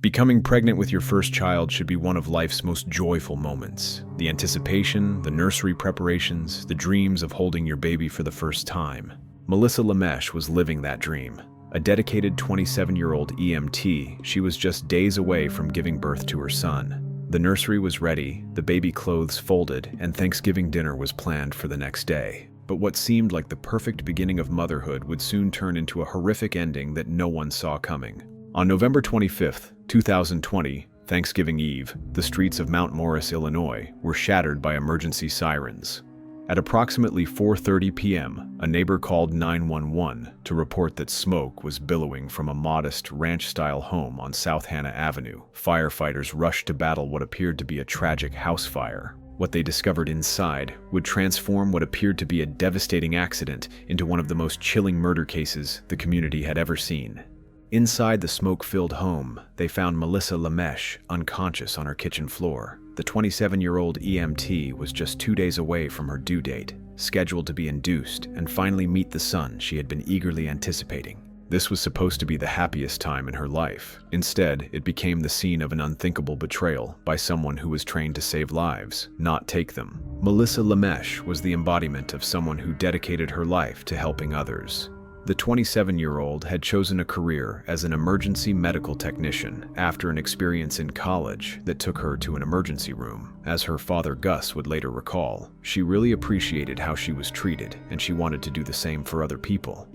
Becoming pregnant with your first child should be one of life's most joyful moments. The anticipation, the nursery preparations, the dreams of holding your baby for the first time. Melissa Lamesch was living that dream. A dedicated 27-year-old EMT, she was just days away from giving birth to her son. The nursery was ready, the baby clothes folded, and Thanksgiving dinner was planned for the next day. But what seemed like the perfect beginning of motherhood would soon turn into a horrific ending that no one saw coming. On November 25th, 2020, Thanksgiving Eve, the streets of Mount Morris, Illinois, were shattered by emergency sirens. At approximately 4:30 p.m., a neighbor called 911 to report that smoke was billowing from a modest ranch-style home on South Hannah Avenue. Firefighters rushed to battle what appeared to be a tragic house fire. What they discovered inside would transform what appeared to be a devastating accident into one of the most chilling murder cases the community had ever seen. Inside the smoke-filled home, they found Melissa Lamesch unconscious on her kitchen floor. The 27-year-old EMT was just 2 days away from her due date, scheduled to be induced and finally meet the son she had been eagerly anticipating. This was supposed to be the happiest time in her life. Instead, it became the scene of an unthinkable betrayal by someone who was trained to save lives, not take them. Melissa Lamesch was the embodiment of someone who dedicated her life to helping others. The 27-year-old had chosen a career as an emergency medical technician after an experience in college that took her to an emergency room. As her father Gus would later recall, she really appreciated how she was treated, and she wanted to do the same for other people.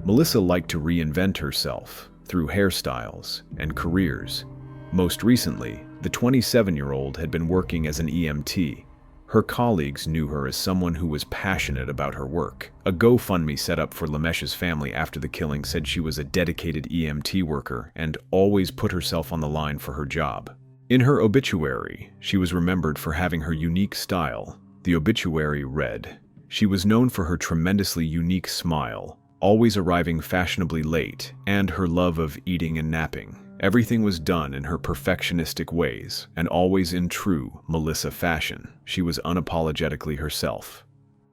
Melissa liked to reinvent herself through hairstyles and careers. Most recently, the 27-year-old had been working as an EMT. Her colleagues knew her as someone who was passionate about her work. A GoFundMe set up for Lamesch's family after the killing said she was a dedicated EMT worker and always put herself on the line for her job. In her obituary, she was remembered for having her unique style. The obituary read, "She was known for her tremendously unique smile, always arriving fashionably late, and her love of eating and napping. Everything was done in her perfectionistic ways, and always in true Melissa fashion. She was unapologetically herself."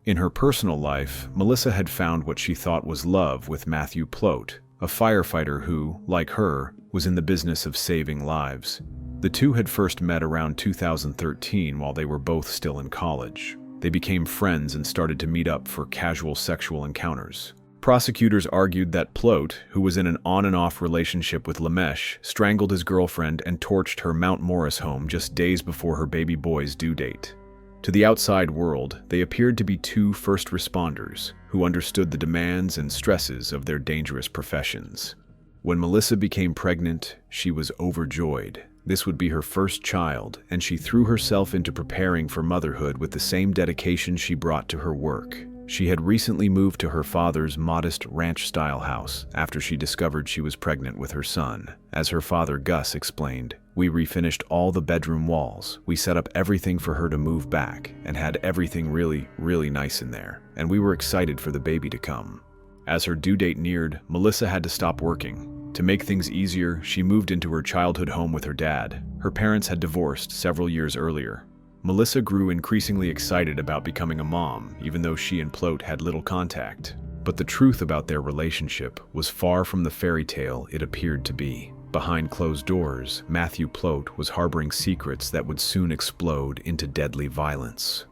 In her personal life, Melissa had found what she thought was love with Matthew Plat, a firefighter who, like her, was in the business of saving lives. The two had first met around 2013 while they were both still in college. They became friends and started to meet up for casual sexual encounters. Prosecutors argued that Plat, who was in an on-and-off relationship with Lamesch, strangled his girlfriend and torched her Mount Morris home just days before her baby boy's due date. To the outside world, they appeared to be two first responders who understood the demands and stresses of their dangerous professions. When Melissa became pregnant, she was overjoyed. This would be her first child, and she threw herself into preparing for motherhood with the same dedication she brought to her work. She had recently moved to her father's modest ranch-style house after she discovered she was pregnant with her son. As her father Gus explained, "We refinished all the bedroom walls, we set up everything for her to move back, and had everything really nice in there, and we were excited for the baby to come." As her due date neared, Melissa had to stop working. To make things easier, she moved into her childhood home with her dad. Her parents had divorced several years earlier. Melissa grew increasingly excited about becoming a mom, even though she and Plat had little contact. But the truth about their relationship was far from the fairy tale it appeared to be. Behind closed doors, Matthew Plat was harboring secrets that would soon explode into deadly violence.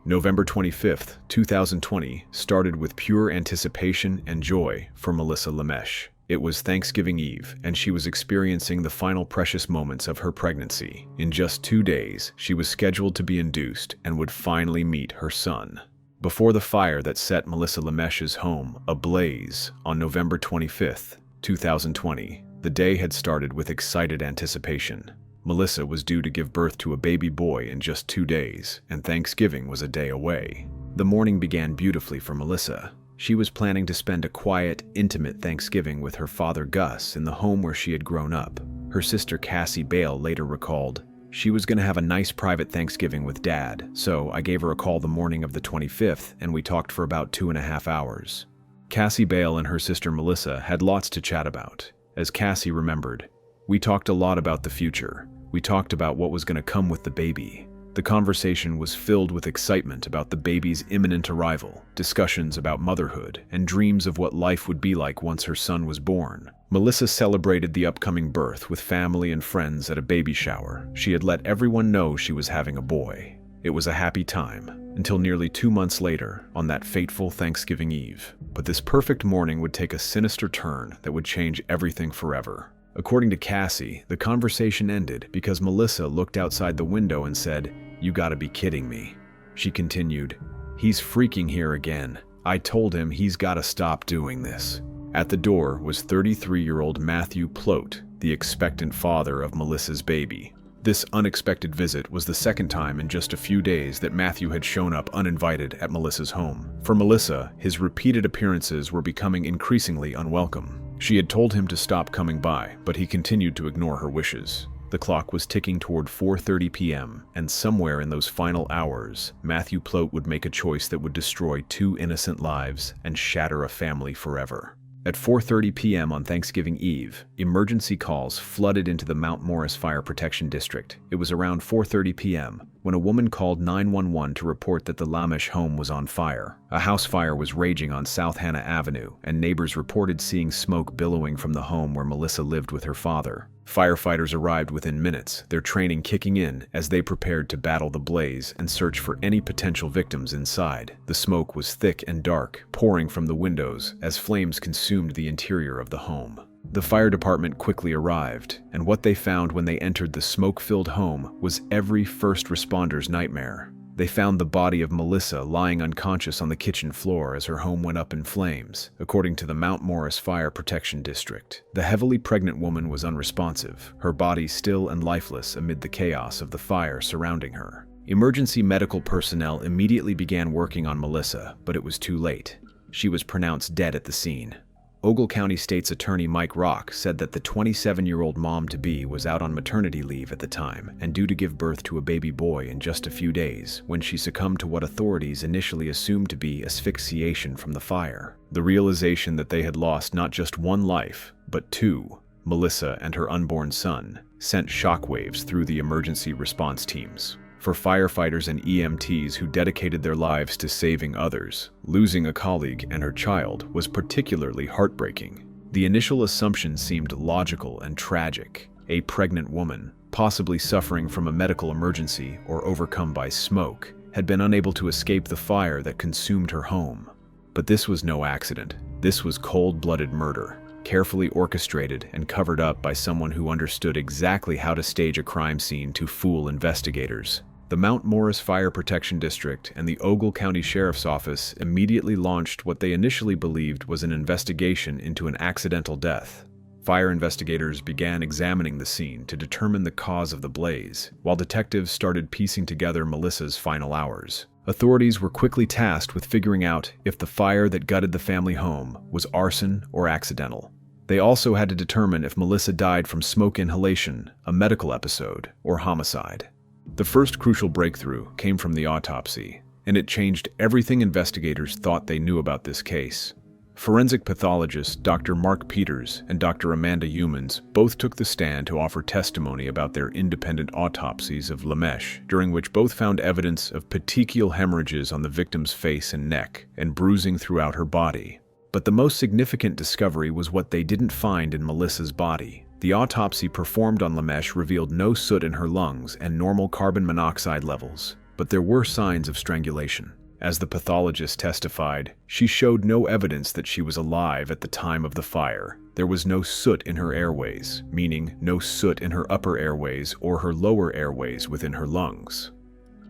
November 25th, 2020 started with pure anticipation and joy for Melissa Lamesch. It was Thanksgiving Eve, and she was experiencing the final precious moments of her pregnancy. In just 2 days, she was scheduled to be induced and would finally meet her son. Before the fire that set Melissa Lamesch's home ablaze on November 25th, 2020, the day had started with excited anticipation. Melissa was due to give birth to a baby boy in just 2 days, and Thanksgiving was a day away. The morning began beautifully for Melissa. She was planning to spend a quiet, intimate Thanksgiving with her father Gus in the home where she had grown up. Her sister Cassie Bale later recalled, "She was going to have a nice private Thanksgiving with Dad, so I gave her a call the morning of the 25th and we talked for about 2.5 hours. Cassie Bale and her sister Melissa had lots to chat about. As Cassie remembered, "We talked a lot about the future. We talked about what was going to come with the baby. The conversation was filled with excitement about the baby's imminent arrival, discussions about motherhood, and dreams of what life would be like once her son was born. Melissa celebrated the upcoming birth with family and friends at a baby shower. She had let everyone know she was having a boy. It was a happy time, until nearly 2 months later, on that fateful Thanksgiving Eve. But this perfect morning would take a sinister turn that would change everything forever. According to Cassie, the conversation ended because Melissa looked outside the window and said, "You gotta be kidding me." She continued, "He's freaking here again. I told him he's gotta stop doing this." At the door was 33-year-old Matthew Plat, the expectant father of Melissa's baby. This unexpected visit was the second time in just a few days that Matthew had shown up uninvited at Melissa's home. For Melissa, his repeated appearances were becoming increasingly unwelcome. She had told him to stop coming by, but he continued to ignore her wishes. The clock was ticking toward 4:30 p.m., and somewhere in those final hours, Matthew Plat would make a choice that would destroy 2 innocent lives and shatter a family forever. At 4:30 p.m. on Thanksgiving Eve, emergency calls flooded into the Mount Morris Fire Protection District. It was around 4:30 p.m. when a woman called 911 to report that the Lamesch home was on fire. A house fire was raging on South Hannah Avenue, and neighbors reported seeing smoke billowing from the home where Melissa lived with her father. Firefighters arrived within minutes, their training kicking in as they prepared to battle the blaze and search for any potential victims inside. The smoke was thick and dark, pouring from the windows as flames consumed the interior of the home. The fire department quickly arrived, and what they found when they entered the smoke-filled home was every first responder's nightmare. They found the body of Melissa lying unconscious on the kitchen floor as her home went up in flames, according to the Mount Morris Fire Protection District. The heavily pregnant woman was unresponsive, her body still and lifeless amid the chaos of the fire surrounding her. Emergency medical personnel immediately began working on Melissa, but it was too late. She was pronounced dead at the scene. Ogle County State's Attorney Mike Rock said that the 27-year-old mom-to-be was out on maternity leave at the time and due to give birth to a baby boy in just a few days when she succumbed to what authorities initially assumed to be asphyxiation from the fire. The realization that they had lost not just one life, but 2, Melissa and her unborn son, sent shockwaves through the emergency response teams. For firefighters and EMTs who dedicated their lives to saving others, losing a colleague and her child was particularly heartbreaking. The initial assumption seemed logical and tragic. A pregnant woman, possibly suffering from a medical emergency or overcome by smoke, had been unable to escape the fire that consumed her home. But this was no accident. This was cold-blooded murder, carefully orchestrated and covered up by someone who understood exactly how to stage a crime scene to fool investigators. The Mount Morris Fire Protection District and the Ogle County Sheriff's Office immediately launched what they initially believed was an investigation into an accidental death. Fire investigators began examining the scene to determine the cause of the blaze, while detectives started piecing together Melissa's final hours. Authorities were quickly tasked with figuring out if the fire that gutted the family home was arson or accidental. They also had to determine if Melissa died from smoke inhalation, a medical episode, or homicide. The first crucial breakthrough came from the autopsy, and it changed everything investigators thought they knew about this case. Forensic pathologists Dr. Mark Peters and Dr. Amanda Humans both took the stand to offer testimony about their independent autopsies of Lamesch, during which both found evidence of petechial hemorrhages on the victim's face and neck, and bruising throughout her body. But the most significant discovery was what they didn't find in Melissa's body. The autopsy performed on Lamesch revealed no soot in her lungs and normal carbon monoxide levels, but there were signs of strangulation. As the pathologist testified, she showed no evidence that she was alive at the time of the fire. There was no soot in her airways, meaning no soot in her upper airways or her lower airways within her lungs.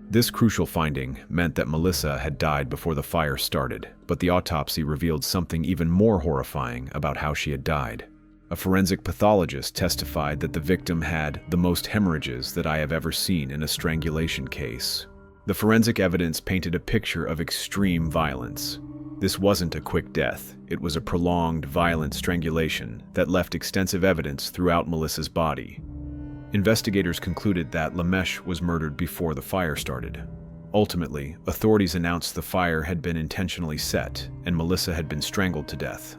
This crucial finding meant that Melissa had died before the fire started, but the autopsy revealed something even more horrifying about how she had died. A forensic pathologist testified that the victim had the most hemorrhages that I have ever seen in a strangulation case. The forensic evidence painted a picture of extreme violence. This wasn't a quick death. It was a prolonged, violent strangulation that left extensive evidence throughout Melissa's body. Investigators concluded that Lamesch was murdered before the fire started. Ultimately, authorities announced the fire had been intentionally set and Melissa had been strangled to death.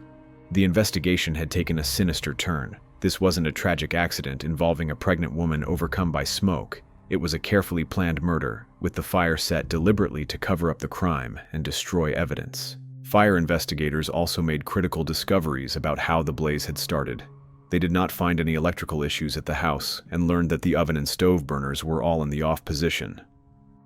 The investigation had taken a sinister turn. This wasn't a tragic accident involving a pregnant woman overcome by smoke. It was a carefully planned murder, with the fire set deliberately to cover up the crime and destroy evidence. Fire investigators also made critical discoveries about how the blaze had started. They did not find any electrical issues at the house and learned that the oven and stove burners were all in the off position.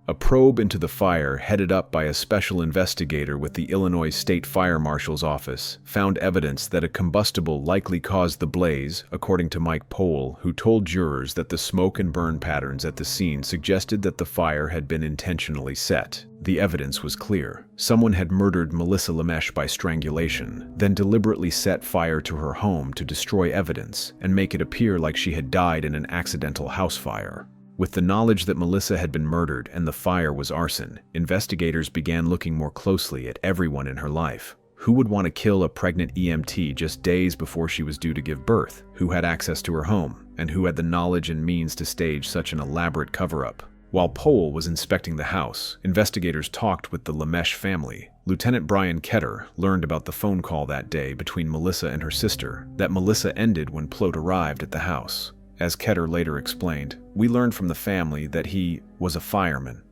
A probe into the fire, headed up by a special investigator with the Illinois State Fire Marshal's office, found evidence that a combustible likely caused the blaze, according to Mike Pohl, who told jurors that the smoke and burn patterns at the scene suggested that the fire had been intentionally set. The evidence was clear. Someone had murdered Melissa Lamesch by strangulation, then deliberately set fire to her home to destroy evidence and make it appear like she had died in an accidental house fire. With the knowledge that Melissa had been murdered and the fire was arson, investigators began looking more closely at everyone in her life. Who would want to kill a pregnant EMT just days before she was due to give birth? Who had access to her home? And who had the knowledge and means to stage such an elaborate cover-up? While Pohl was inspecting the house, investigators talked with the Lamesch family. Lieutenant Brian Ketter learned about the phone call that day between Melissa and her sister that Melissa ended when Plat arrived at the house. As Ketter later explained, we learned from the family that he was a fireman.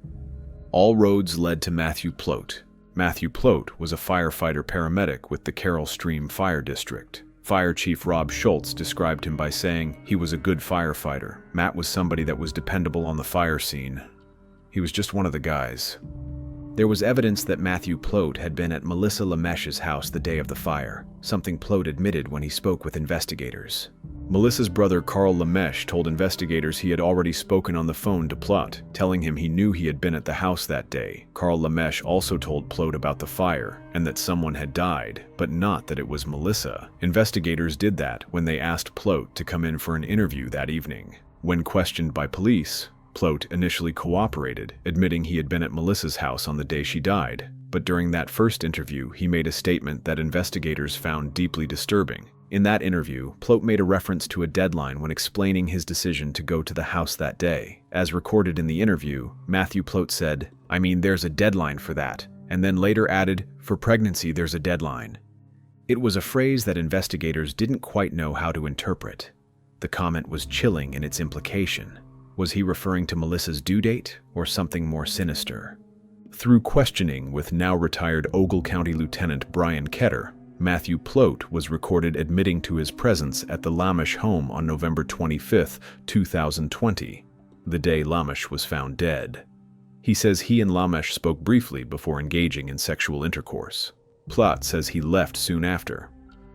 All roads led to Matthew Plat. Matthew Plat was a firefighter paramedic with the Carroll Stream Fire District. Fire Chief Rob Schultz described him by saying he was a good firefighter. Matt was somebody that was dependable on the fire scene. He was just one of the guys. There was evidence that Matthew Plat had been at Melissa Lamesch's house the day of the fire, something Plat admitted when he spoke with investigators. Melissa's brother Carl Lamesch told investigators he had already spoken on the phone to Plat, telling him he knew he had been at the house that day. Carl Lamesch also told Plat about the fire and that someone had died, but not that it was Melissa. Investigators did that when they asked Plat to come in for an interview that evening. When questioned by police, Plat initially cooperated, admitting he had been at Melissa's house on the day she died. But during that first interview, he made a statement that investigators found deeply disturbing. In that interview, Plat made a reference to a deadline when explaining his decision to go to the house that day. As recorded in the interview, Matthew Plat said, "I mean, there's a deadline for that," and then later added, "For pregnancy, there's a deadline." It was a phrase that investigators didn't quite know how to interpret. The comment was chilling in its implication. Was he referring to Melissa's due date or something more sinister? Through questioning with now retired Ogle County Lieutenant Brian Ketter, Matthew Plat was recorded admitting to his presence at the Lamesch home on November 25, 2020, the day Lamesch was found dead. He says he and Lamesch spoke briefly before engaging in sexual intercourse. Plat says he left soon after,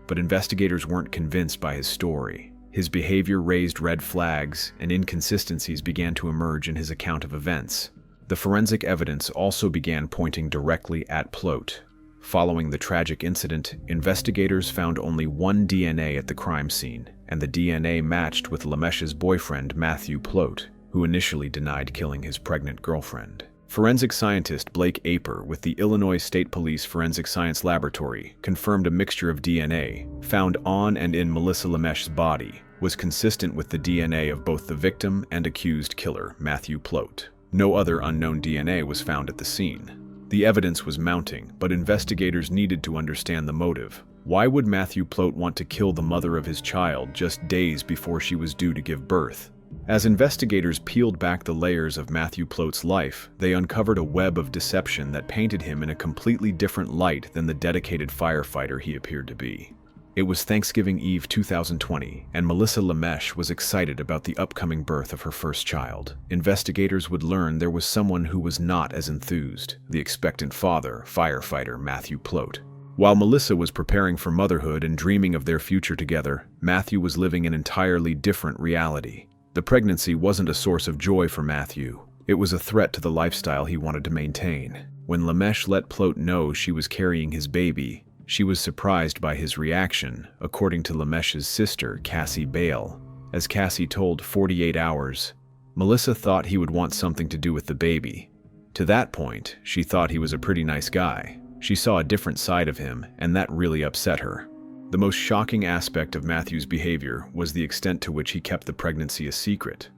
but investigators weren't convinced by his story. His behavior raised red flags, and inconsistencies began to emerge in his account of events. The forensic evidence also began pointing directly at Plat. Following the tragic incident, investigators found only one DNA at the crime scene, and the DNA matched with Lamesch's boyfriend Matthew Plat, who initially denied killing his pregnant girlfriend. Forensic scientist Blake Aper with the Illinois State Police Forensic Science Laboratory confirmed a mixture of DNA found on and in Melissa Lamesch's body was consistent with the DNA of both the victim and accused killer, Matthew Plat. No other unknown DNA was found at the scene. The evidence was mounting, but investigators needed to understand the motive. Why would Matthew Plat want to kill the mother of his child just days before she was due to give birth? As investigators peeled back the layers of Matthew Plat's life, they uncovered a web of deception that painted him in a completely different light than the dedicated firefighter he appeared to be. It was Thanksgiving Eve 2020, and Melissa Lamesch was excited about the upcoming birth of her first child. Investigators would learn there was someone who was not as enthused, the expectant father, firefighter Matthew Plat. While Melissa was preparing for motherhood and dreaming of their future together, Matthew was living an entirely different reality. The pregnancy wasn't a source of joy for Matthew. It was a threat to the lifestyle he wanted to maintain. When Lamesch let Plat know she was carrying his baby, she was surprised by his reaction, according to Lamesch's sister, Cassie Bale. As Cassie told 48 Hours, Melissa thought he would want something to do with the baby. To that point, she thought he was a pretty nice guy. She saw a different side of him, and that really upset her. The most shocking aspect of Matthew's behavior was the extent to which he kept the pregnancy a secret.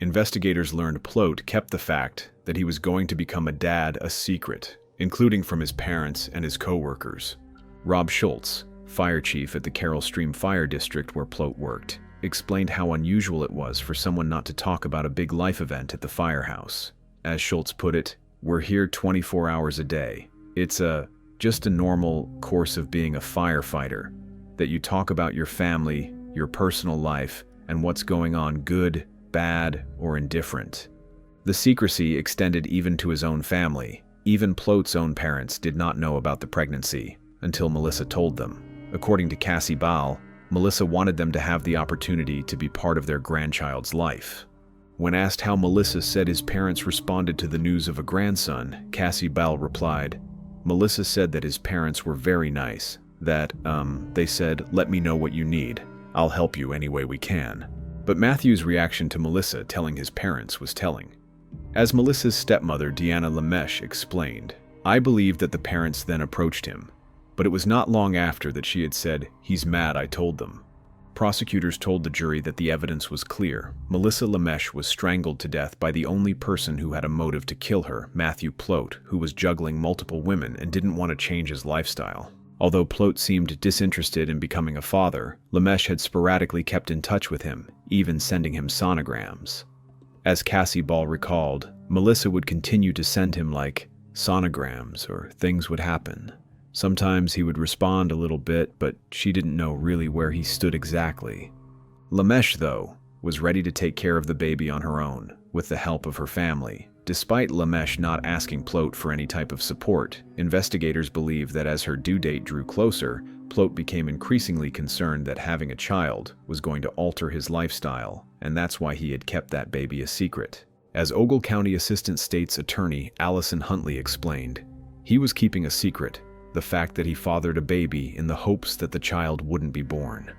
Investigators learned Plat kept the fact that he was going to become a dad a secret, including from his parents and his co-workers. Rob Schultz, fire chief at the Carroll Stream Fire District where Plat worked, explained how unusual it was for someone not to talk about a big life event at the firehouse. As Schultz put it, "We're here 24 hours a day. It's just a normal course of being a firefighter, that you talk about your family, your personal life, and what's going on, good, bad, or indifferent." The secrecy extended even to his own family. Even Plot's own parents did not know about the pregnancy until Melissa told them. According to Cassie Ball, Melissa wanted them to have the opportunity to be part of their grandchild's life. When asked how Melissa said his parents responded to the news of a grandson, Cassie Ball replied, "Melissa said that his parents were very nice, that, they said, 'Let me know what you need. I'll help you any way we can.'" But Matthew's reaction to Melissa telling his parents was telling. As Melissa's stepmother, Deanna Lamesch, explained, "I believe that the parents then approached him, but it was not long after that she had said, 'He's mad, I told them.'" Prosecutors told the jury that the evidence was clear. Melissa Lamesch was strangled to death by the only person who had a motive to kill her, Matthew Plot, who was juggling multiple women and didn't want to change his lifestyle. Although Plot seemed disinterested in becoming a father, Lamesch had sporadically kept in touch with him, even sending him sonograms. As Cassie Ball recalled, Melissa would continue to send him sonograms or things would happen. Sometimes he would respond a little bit, but she didn't know really where he stood exactly. Lamesch, though, was ready to take care of the baby on her own, with the help of her family. Despite Lamesch not asking Plot for any type of support, investigators believe that as her due date drew closer, Plot became increasingly concerned that having a child was going to alter his lifestyle, and that's why he had kept that baby a secret. As Ogle County Assistant State's Attorney Allison Huntley explained, he was keeping a secret, the fact that he fathered a baby in the hopes that the child wouldn't be born.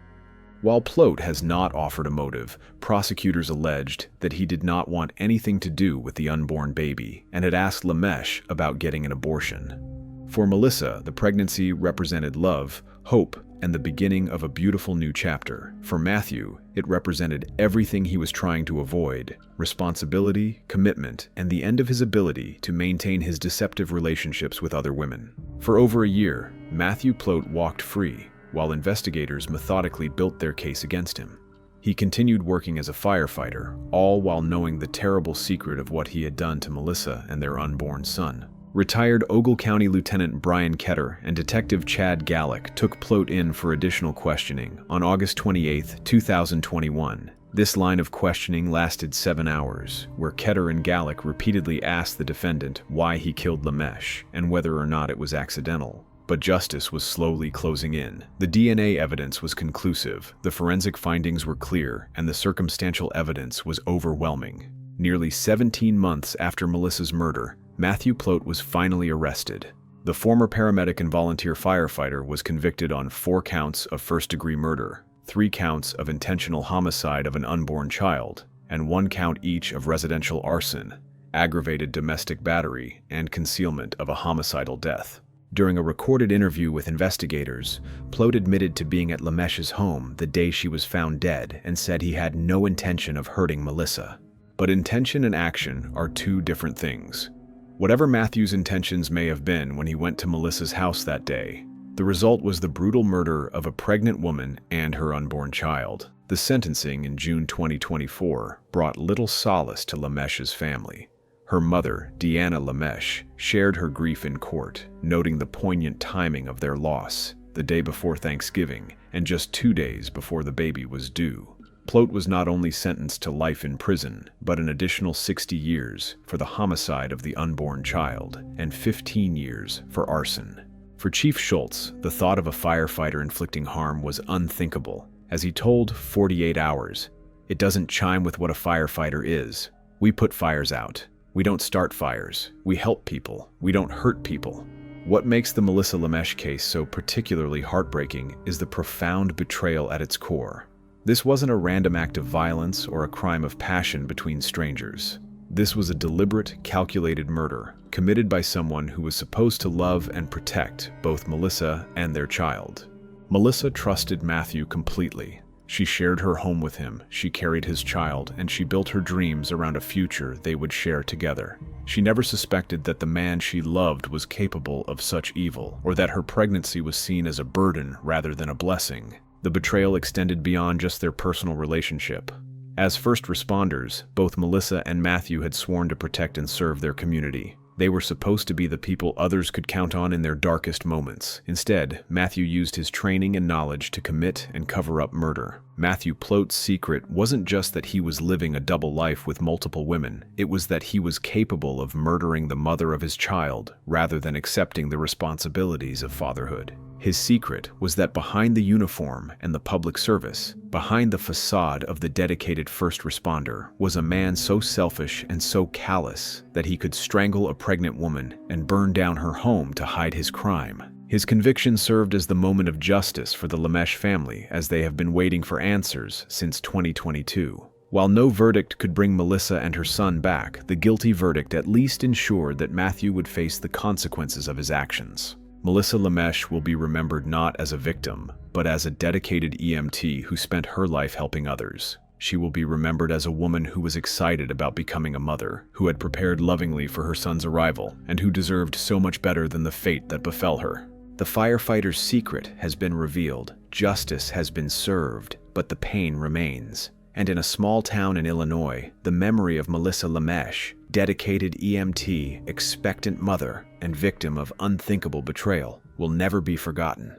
While Plot has not offered a motive, prosecutors alleged that he did not want anything to do with the unborn baby and had asked Lamesch about getting an abortion. For Melissa, the pregnancy represented love, hope, and the beginning of a beautiful new chapter. For Matthew, it represented everything he was trying to avoid: responsibility, commitment, and the end of his ability to maintain his deceptive relationships with other women. For over a year, Matthew Plot walked free, while investigators methodically built their case against him. He continued working as a firefighter, all while knowing the terrible secret of what he had done to Melissa and their unborn son. Retired Ogle County Lieutenant Brian Ketter and Detective Chad Gallick took Plot in for additional questioning on August 28, 2021. This line of questioning lasted 7 hours, where Ketter and Gallick repeatedly asked the defendant why he killed Lamesch and whether or not it was accidental. But justice was slowly closing in. The DNA evidence was conclusive, the forensic findings were clear, and the circumstantial evidence was overwhelming. Nearly 17 months after Melissa's murder, Matthew Plot was finally arrested. The former paramedic and volunteer firefighter was convicted on 4 counts of first-degree murder, 3 counts of intentional homicide of an unborn child, and 1 count each of residential arson, aggravated domestic battery, and concealment of a homicidal death. During a recorded interview with investigators, Plot admitted to being at Lamesch's home the day she was found dead and said he had no intention of hurting Melissa. But intention and action are 2 different things. Whatever Matthew's intentions may have been when he went to Melissa's house that day, the result was the brutal murder of a pregnant woman and her unborn child. The sentencing in June 2024 brought little solace to Lamesch's family. Her mother, Deanna Lamesch, shared her grief in court, noting the poignant timing of their loss, the day before Thanksgiving and just 2 days before the baby was due. Plot was not only sentenced to life in prison, but an additional 60 years for the homicide of the unborn child and 15 years for arson. For Chief Schultz, the thought of a firefighter inflicting harm was unthinkable. As he told 48 Hours, "It doesn't chime with what a firefighter is. We put fires out. We don't start fires. We help people. We don't hurt people." What makes the Melissa Lamesch case so particularly heartbreaking is the profound betrayal at its core. This wasn't a random act of violence or a crime of passion between strangers. This was a deliberate, calculated murder, committed by someone who was supposed to love and protect both Melissa and their child. Melissa trusted Matthew completely. She shared her home with him, she carried his child, and she built her dreams around a future they would share together. She never suspected that the man she loved was capable of such evil, or that her pregnancy was seen as a burden rather than a blessing. The betrayal extended beyond just their personal relationship. As first responders, both Melissa and Matthew had sworn to protect and serve their community. They were supposed to be the people others could count on in their darkest moments. Instead, Matthew used his training and knowledge to commit and cover up murder. Matthew Plot's secret wasn't just that he was living a double life with multiple women. It was that he was capable of murdering the mother of his child rather than accepting the responsibilities of fatherhood. His secret was that behind the uniform and the public service, behind the facade of the dedicated first responder, was a man so selfish and so callous that he could strangle a pregnant woman and burn down her home to hide his crime. His conviction served as the moment of justice for the Lamesch family, as they have been waiting for answers since 2022. While no verdict could bring Melissa and her son back, the guilty verdict at least ensured that Matthew would face the consequences of his actions. Melissa Lamesch will be remembered not as a victim, but as a dedicated EMT who spent her life helping others. She will be remembered as a woman who was excited about becoming a mother, who had prepared lovingly for her son's arrival, and who deserved so much better than the fate that befell her. The firefighter's secret has been revealed, justice has been served, but the pain remains. And in a small town in Illinois, the memory of Melissa Lamesch, dedicated EMT, expectant mother, and victim of unthinkable betrayal, will never be forgotten.